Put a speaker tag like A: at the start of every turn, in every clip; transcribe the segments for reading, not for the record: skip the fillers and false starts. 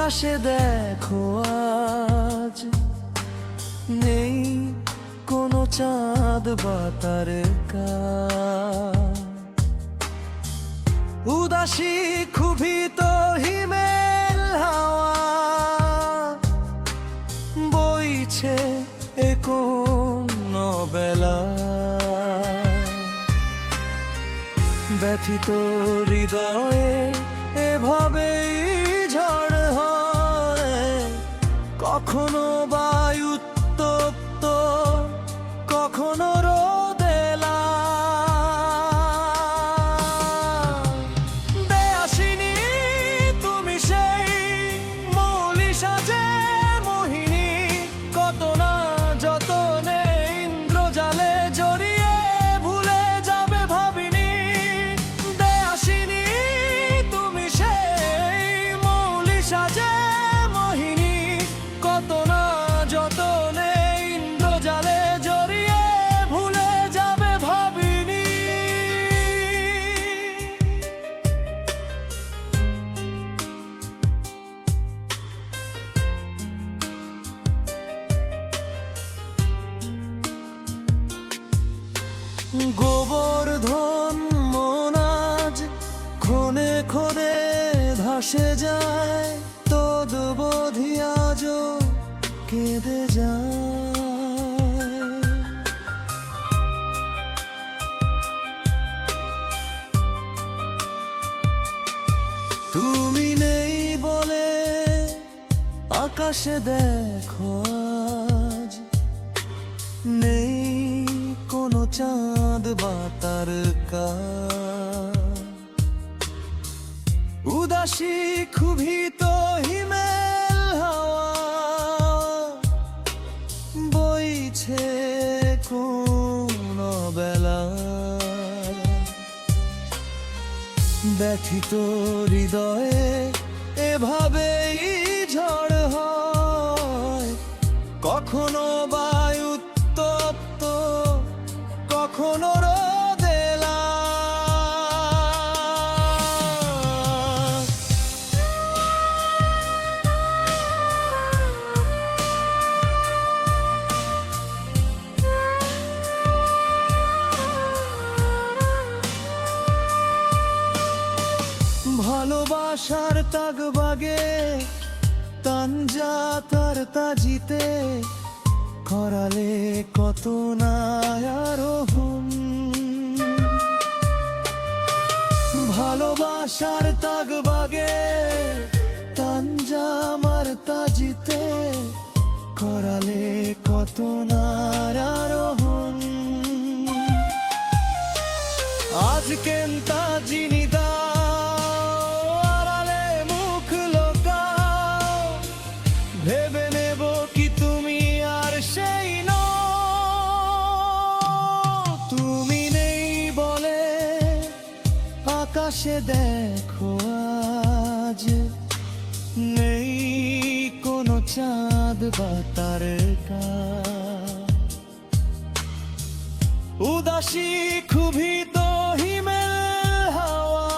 A: আকাশে দেখো আজ নেই কোনো চাঁদ বা তারকা, উদাসী ক্ষুভিত হিমেল হাওয়া বইছে এ কোন বেলা। ব্যথিত হৃদয়ে এভাবেই ঝড় হয়, কখনো বায়ু উত্তপ্ত, কখনো রোদেলা। দেয়াসিনী তুমি সেই মৌলি সাজে মোহিনী, কত না যতনে ইন্দ্রজালে জড়িয়ে ভুলে যাবে ভাবিনি। দেয়াসিনী তুমি সেই মৌলি সাজে মোহিনী, কত না যতনে ইন্দ্রজালে জড়িয়ে ভুলে যাবে ভাবিনি। গোবর্ধন মনাজ ক্ষণে ক্ষণে ভাসে যায়, তদবধি আজও কেঁদে যায়। তুমি নেই বলে আকাশে দেখো আজ নেই কোনো চাঁদ বা তারকা, উদাসী ক্ষুভিত হিমেল হাওয়া বইছে কোন বেলা। ব্যথিত হৃদয়ে এভাবেই ঝড় হয়, কখনো বায়ু উত্তপ্ত, কখনো রোদেলা। ভালোবাসার তাগবাগে তানজা তার তাজিতে, খরালে কত না আরোহণ। ভালোবাসার তাগবাগে তানজা আমার তাজিতে, খরালে কত না আরোহণ। আজ কেন্তা জিনি ভেবে নেব কি তুমি আর সেই নও। তুমি নেই বলে আকাশে দেখো আজ নেই কোনো চাঁদ বা তারকা, উদাসী ক্ষুভিত হিমেল হাওয়া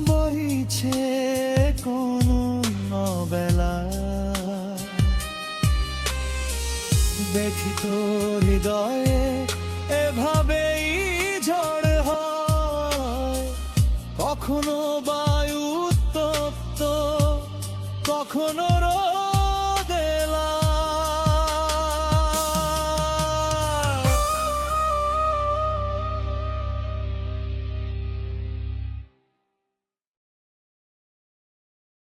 A: বইছে কোন বেলা। ব্যথিত হৃদয়ে